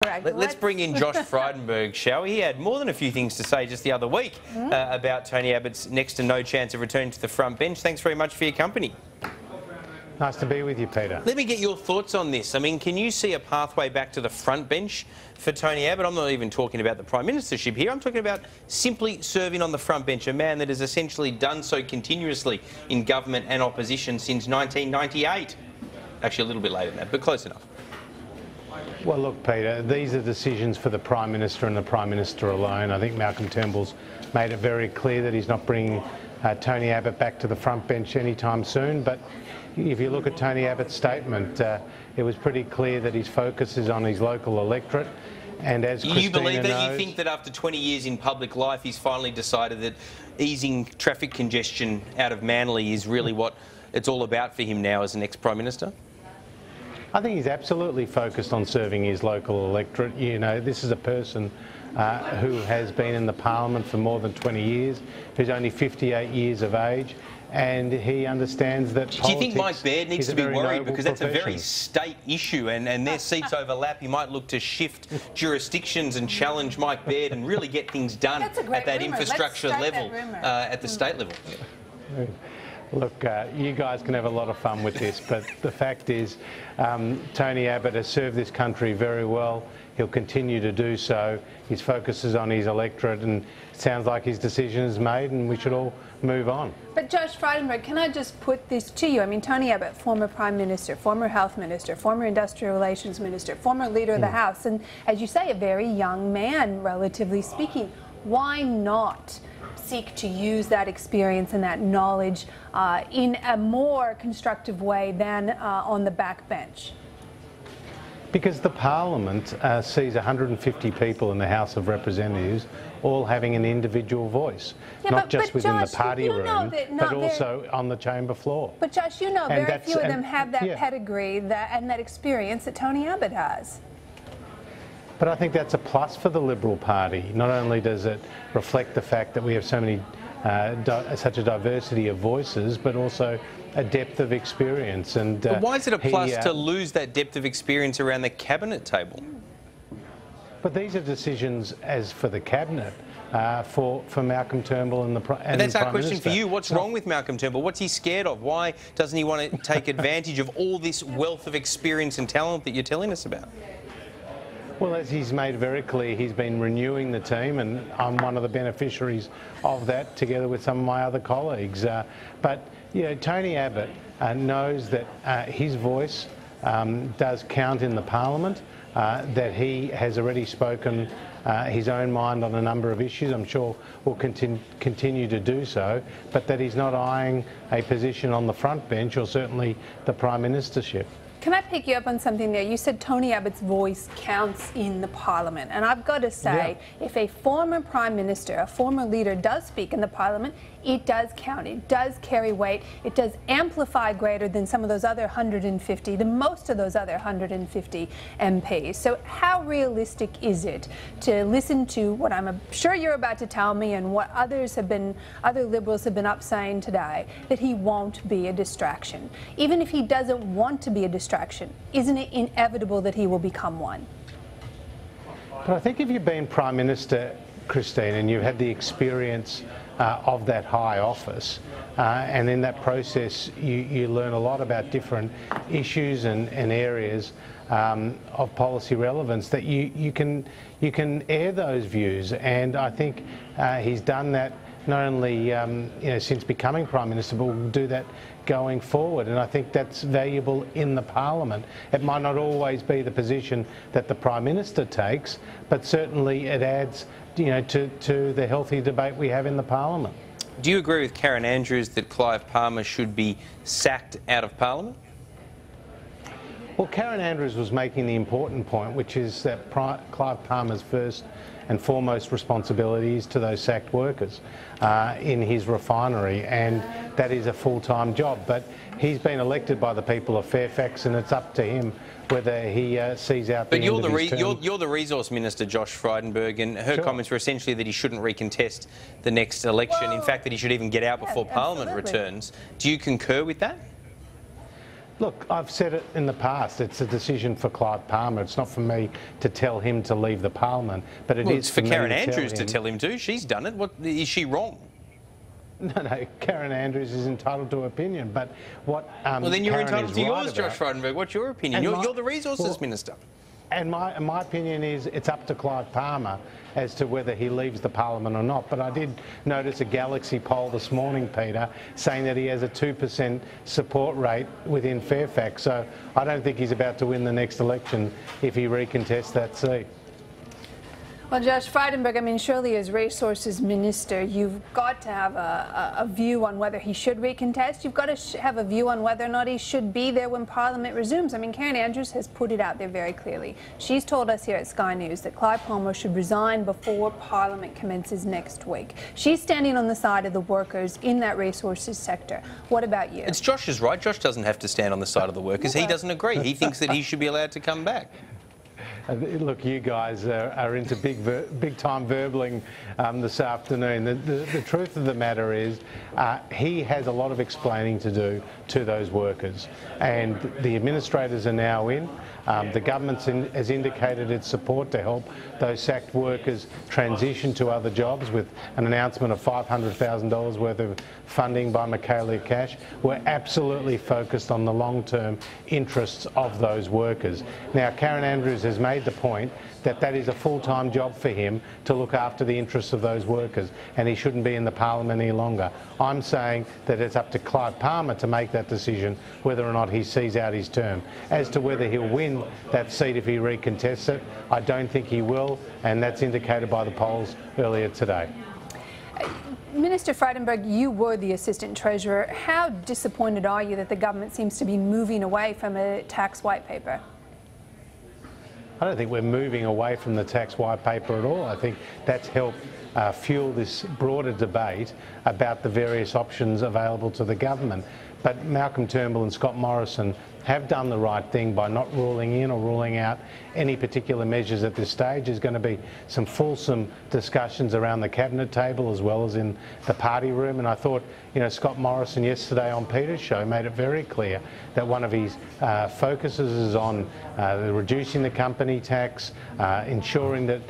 Let's bring in Josh Frydenberg, shall we? He had more than a few things to say just the other week about Tony Abbott's next to no chance of returning to the front bench. Thanks very much for your company. Nice to be with you, Peter. Let me get your thoughts on this. I mean, can you see a pathway back to the front bench for Tony Abbott? I'm not even talking about the Prime Ministership here. I'm talking about simply serving on the front bench, a man that has essentially done so continuously in government and opposition since 1998. Actually, a little bit later than that, but close enough. Well, look, Peter, these are decisions for the Prime Minister and the Prime Minister alone. I think Malcolm Turnbull's made it very clear that he's not bringing Tony Abbott back to the front bench anytime soon. But if you look at Tony Abbott's statement, it was pretty clear that his focus is on his local electorate. And as Christina you believe that? knows, you think that after 20 years in public life, he's finally decided that easing traffic congestion out of Manly is really what it's all about for him now as the next Prime Minister? I think he's absolutely focused on serving his local electorate. You know, this is a person who has been in the parliament for more than 20 years, who's only 58 years of age, and he understands that Do you think Mike Baird needs to be worried? Because that's a very state issue, and their seats overlap. He might look to shift jurisdictions and challenge Mike Baird and really get things done at that infrastructure level, at the state level. Look, you guys can have a lot of fun with this, but the fact is Tony Abbott has served this country very well. He'll continue to do so. His focus is on his electorate, and it sounds like his decision is made and we should all move on. But Josh Frydenberg, can I just put this to you? I mean, Tony Abbott, former Prime Minister, former Health Minister, former Industrial Relations Minister, former Leader of the House, and as you say, a very young man, relatively speaking. Why not seek to use that experience and that knowledge in a more constructive way than on the backbench? Because the Parliament sees 150 people in the House of Representatives all having an individual voice, not just within the party room, but also on the chamber floor. But Josh, you know, very few of them have that pedigree and that experience that Tony Abbott has. But I think that's a plus for the Liberal Party. Not only does it reflect the fact that we have so many, such a diversity of voices, but also a depth of experience. And but why is it a plus to lose that depth of experience around the cabinet table? But these are decisions as for the cabinet. For Malcolm Turnbull and the Prime Minister. And that's our question for you. What's wrong with Malcolm Turnbull? What's he scared of? Why doesn't he want to take advantage of all this wealth of experience and talent that you're telling us about? Well, as he's made very clear, he's been renewing the team, and I'm one of the beneficiaries of that, together with some of my other colleagues. But you know, Tony Abbott knows that his voice does count in the Parliament, that he has already spoken his own mind on a number of issues. I'm sure will continue to do so, but that he's not eyeing a position on the front bench or certainly the Prime Ministership. Can I pick you up on something there? You said Tony Abbott's voice counts in the Parliament. And I've got to say, if a former Prime Minister, a former leader does speak in the Parliament, it does count. It does carry weight. It does amplify greater than some of those other 150, the most of those other 150 MPs. So how realistic is it to listen to what I'm sure you're about to tell me and what other Liberals have been up saying today, that he won't be a distraction? Even if he doesn't want to be a distraction, isn't it inevitable that he will become one? But I think if you've been Prime Minister, Christine, and you've had the experience of that high office, and in that process you learn a lot about different issues and areas of policy relevance, that you can air those views. And I think he's done that not only since becoming Prime Minister, but will do that going forward, and I think that's valuable in the Parliament. It might not always be the position that the Prime Minister takes, but certainly it adds to the healthy debate we have in the Parliament. Do you agree with Karen Andrews that Clive Palmer should be sacked out of Parliament? Well, Karen Andrews was making the important point, which is that Clive Palmer's first and foremost responsibility is to those sacked workers in his refinery, and that is a full-time job. But he's been elected by the people of Fairfax, and it's up to him whether he sees out the end of his term. You're the Resource Minister, Josh Frydenberg, and her comments were essentially that he shouldn't recontest the next election. In fact, that he should even get out before Parliament returns. Do you concur with that? Look, I've said it in the past. It's a decision for Clive Palmer. It's not for me to tell him to leave the Parliament, but it's for Karen Andrews to tell him to. She's done it. What is she wrong? No, Karen Andrews is entitled to opinion, but what well, then you're Karen entitled to yours, Josh about, Frydenberg. What's your opinion? You're the Resources Minister. And my opinion is it's up to Clive Palmer as to whether he leaves the Parliament or not. But I did notice a Galaxy poll this morning, Peter, saying that he has a 2% support rate within Fairfax. So I don't think he's about to win the next election if he recontests that seat. Well, Josh Frydenberg, I mean, surely as Resources Minister, you've got to have a view on whether he should recontest. You've got to have a view on whether or not he should be there when Parliament resumes. I mean, Karen Andrews has put it out there very clearly. She's told us here at Sky News that Clive Palmer should resign before Parliament commences next week. She's standing on the side of the workers in that resources sector. What about you? It's Josh's right. Josh doesn't have to stand on the side of the workers. He doesn't agree. He thinks that he should be allowed to come back. Look, you guys are into big time verbling this afternoon. The truth of the matter is he has a lot of explaining to do to those workers, and the administrators are now in. The government has indicated its support to help those sacked workers transition to other jobs with an announcement of $500,000 worth of funding by Michaelia Cash. We're absolutely focused on the long-term interests of those workers. Now, Karen Andrews has made the point that that is a full-time job for him to look after the interests of those workers, and he shouldn't be in the Parliament any longer. I'm saying that it's up to Clive Palmer to make that decision whether or not he sees out his term. As to whether he'll win that seat if he recontests it, I don't think he will, and that's indicated by the polls earlier today. Minister Frydenberg, you were the Assistant Treasurer. How disappointed are you that the government seems to be moving away from a tax white paper? I don't think we're moving away from the tax white paper at all. I think that's helped fuel this broader debate about the various options available to the government. But Malcolm Turnbull and Scott Morrison have done the right thing by not ruling in or ruling out any particular measures at this stage. There's going to be some fulsome discussions around the cabinet table as well as in the party room. And I thought, you know, Scott Morrison yesterday on Peter's show made it very clear that one of his focuses is on reducing the company tax, ensuring that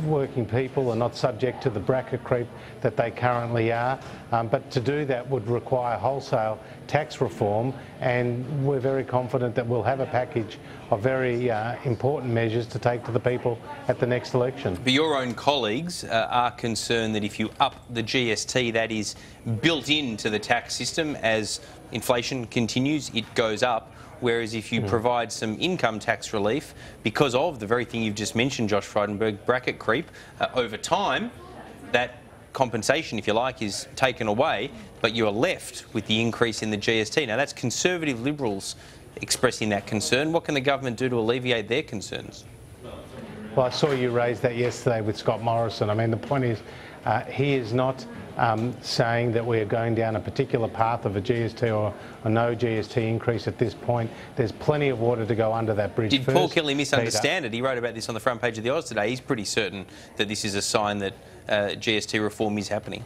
working people are not subject to the bracket creep that they currently are. But to do that would require wholesale tax reform, and we're very confident that we'll have a package of very important measures to take to the people at the next election. But your own colleagues are concerned that if you up the GST, that is built into the tax system, as inflation continues, it goes up. Whereas if you provide some income tax relief, because of the very thing you've just mentioned, Josh Frydenberg, bracket creep, over time, that compensation, if you like, is taken away, but you are left with the increase in the GST. Now, that's Conservative Liberals expressing that concern. What can the government do to alleviate their concerns? Well, I saw you raise that yesterday with Scott Morrison. I mean, the point is, he is not saying that we are going down a particular path of a GST or no GST increase at this point. There's plenty of water to go under that bridge. Did Paul Kelly misunderstand it? He wrote about this on the front page of the Oz today. He's pretty certain that this is a sign that GST reform is happening.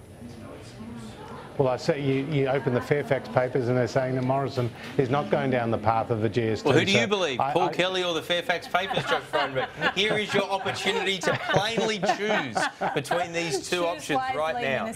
Well, I say you open the Fairfax papers and they're saying that Morrison is not going down the path of the GST. Well, who do you believe, Paul Kelly or the Fairfax papers, Josh Frydenberg? Here is your opportunity to plainly choose between these two options right now.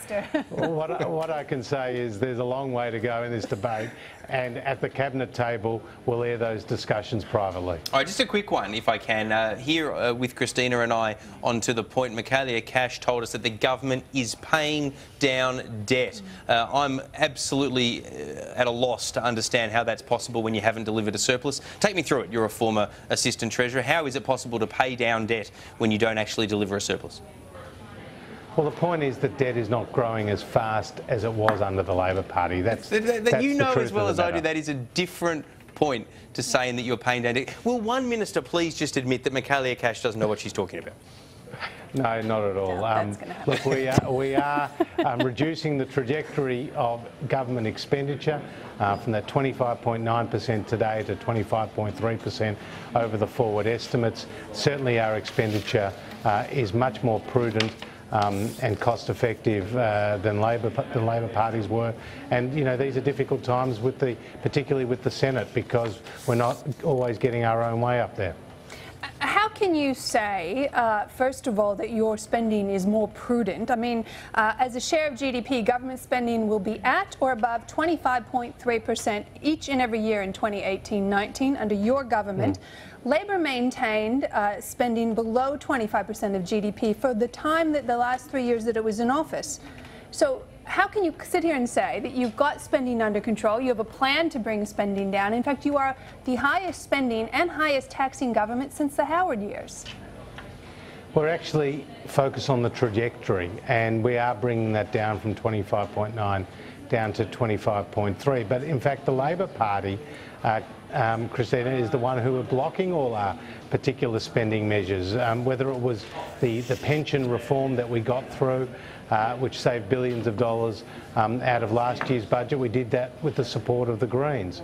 What I can say is there's a long way to go in this debate, and at the cabinet table we'll air those discussions privately. All right, just a quick one, if I can. Here with Christina and I on To The Point, Michaelia Cash told us that the government is paying down debt. I'm absolutely at a loss to understand how that's possible when you haven't delivered a surplus. Take me through it. You're a former Assistant Treasurer. How is it possible to pay down debt when you don't actually deliver a surplus? Well, the point is that debt is not growing as fast as it was under the Labor Party. That's you know the as well as I do matter. that is a different point to saying that you're paying down debt. Will one minister please just admit that Michaelia Cash doesn't know what she's talking about? No, not at all. Look, we are reducing the trajectory of government expenditure from that 25.9% today to 25.3% over the forward estimates. Certainly our expenditure is much more prudent and cost-effective than Labor parties were. And you know, these are difficult times particularly with the Senate, because we're not always getting our own way up there. How can you say, first of all, that your spending is more prudent? I mean, as a share of GDP, government spending will be at or above 25.3% each and every year in 2018-19 under your government. Labor maintained spending below 25% of GDP for the time that the last 3 years that it was in office. So how can you sit here and say that you've got spending under control, you have a plan to bring spending down? In fact, you are the highest spending and highest taxing government since the Howard years. We're actually focused on the trajectory, and we are bringing that down from 25.9 down to 25.3. But in fact, the Labor Party, Christina, is the one who are blocking all our particular spending measures, whether it was the pension reform that we got through, which saved billions of dollars out of last year's budget. We did that with the support of the Greens.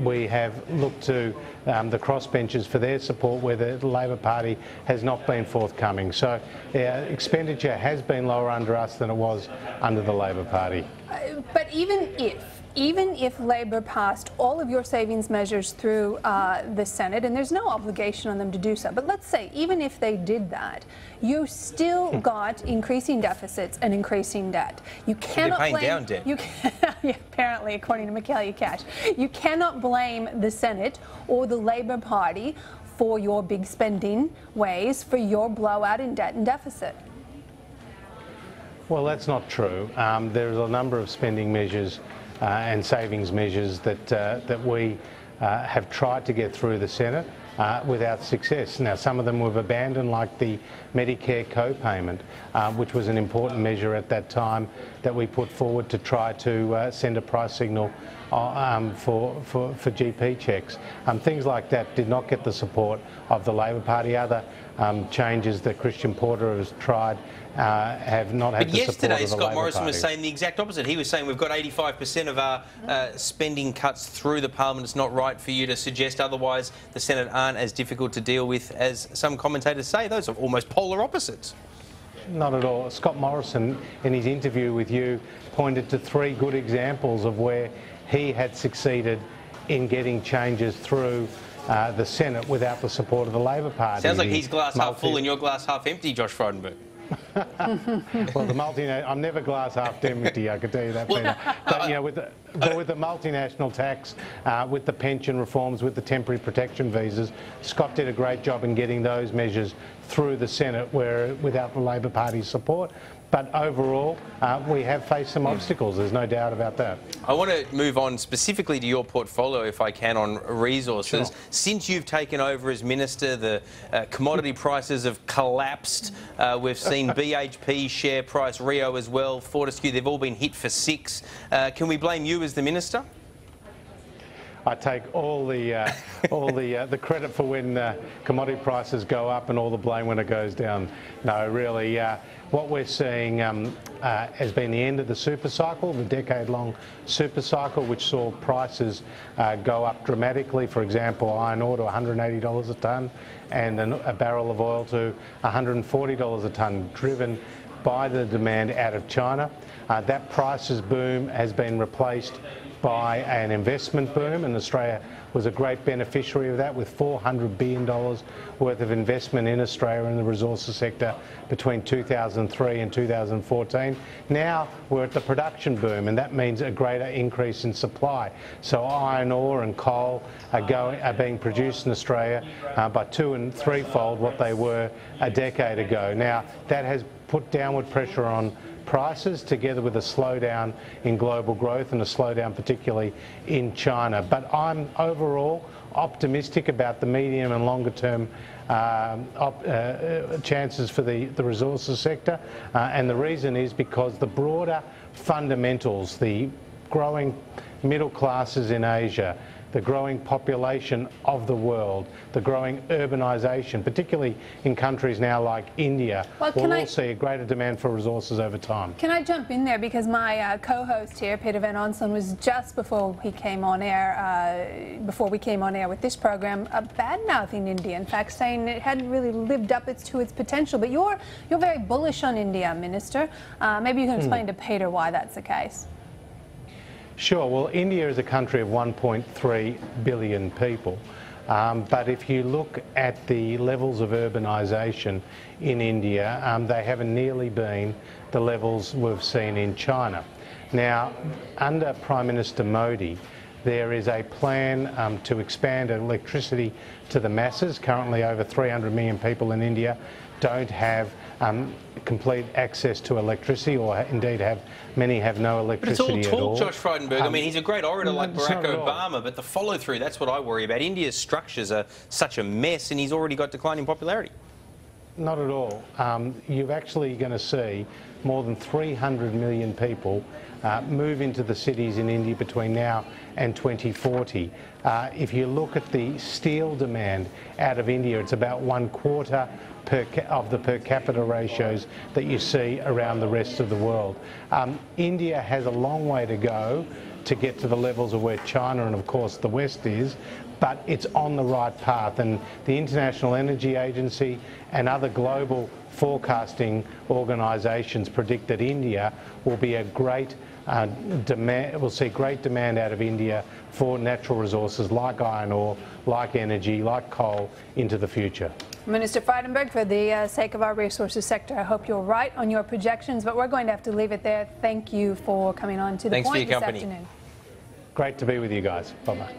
We have looked to the crossbenchers for their support, where the Labor Party has not been forthcoming. So expenditure has been lower under us than it was under the Labor Party. But even if Labor passed all of your savings measures through the Senate, and there's no obligation on them to do so, but let's say even if they did that, you still got increasing deficits and increasing debt. You cannot blame down debt. You yeah, apparently, according to Michaelia Cash, you cannot blame the Senate or the Labor Party for your big spending ways, for your blowout in debt and deficit. Well, that's not true. There's a number of spending measures and savings measures that we have tried to get through the Senate without success. Now, some of them we've abandoned, like the Medicare co-payment, which was an important measure at that time that we put forward to try to send a price signal for GP checks. Things like that did not get the support of the Labor Party. Other changes that Christian Porter has tried have not had the support of the Labor Party. But yesterday, Scott Morrison was saying the exact opposite. He was saying we've got 85% of our spending cuts through the Parliament. It's not right for you to suggest otherwise. The Senate aren't as difficult to deal with as some commentators say. Those are almost polar opposites. Not at all. Scott Morrison, in his interview with you, pointed to 3 good examples of where he had succeeded in getting changes through the Senate without the support of the Labor Party. Sounds like he's glass half full and your glass half empty, Josh Frydenberg. Well, I'm never glass half empty, I can tell you that, Peter. But, you know, with the multinational tax, with the pension reforms, with the temporary protection visas, Scott did a great job in getting those measures through the Senate without the Labor Party's support. But overall, we have faced some obstacles, there's no doubt about that. I want to move on specifically to your portfolio, if I can, on resources. Sure. Since you've taken over as Minister, the commodity prices have collapsed. We've seen BHP share price, Rio as well, Fortescue, they've all been hit for 6. Can we blame you as the Minister? I take all the credit for when commodity prices go up and all the blame when it goes down. No, really, what we're seeing has been the end of the super cycle, the decade-long super cycle, which saw prices go up dramatically. For example, iron ore to $180 a tonne and a barrel of oil to $140 a tonne, driven by the demand out of China. That prices boom has been replaced by an investment boom, and Australia was a great beneficiary of that, with $400 billion worth of investment in Australia in the resources sector between 2003 and 2014. Now we're at the production boom, and that means a greater increase in supply. So iron ore and coal are being produced in Australia by 2- and 3-fold what they were a decade ago. Now that has put downward pressure on prices, together with a slowdown in global growth and a slowdown particularly in China. But I'm overall optimistic about the medium and longer term chances for the resources sector, and the reason is because the broader fundamentals, the growing middle classes in Asia, the growing population of the world, the growing urbanisation, particularly in countries now like India, will all see a greater demand for resources over time. Can I jump in there, because my co-host here, Peter Van Onselen, was just before he came on air, before we came on air with this program, bad-mouthing India, in fact saying it hadn't really lived up to its potential. But you're very bullish on India, Minister. Maybe you can explain to Peter why that's the case. Sure. Well, India is a country of 1.3 billion people. But if you look at the levels of urbanisation in India, they haven't nearly been the levels we've seen in China. Now, under Prime Minister Modi, there is a plan to expand electricity to the masses. Currently, over 300 million people in India don't have complete access to electricity, or indeed many have no electricity at all. But it's all talk, Josh Frydenberg. I mean, he's a great orator like Barack Obama, but the follow-through, that's what I worry about. India's structures are such a mess, and he's already got declining popularity. Not at all. You're actually going to see more than 300 million people move into the cities in India between now and 2040. If you look at the steel demand out of India, it's about 1/4 of the per capita ratios that you see around the rest of the world. India has a long way to go to get to the levels of where China and of course the West is, but it's on the right path, and the International Energy Agency and other global forecasting organisations predict that India will be a great demand. We'll see great demand out of India for natural resources like iron ore, like energy, like coal into the future. Minister Frydenberg, for the sake of our resources sector, I hope you're right on your projections, but we're going to have to leave it there. Thank you for coming on to The Point this afternoon. Great to be with you guys. Bye-bye.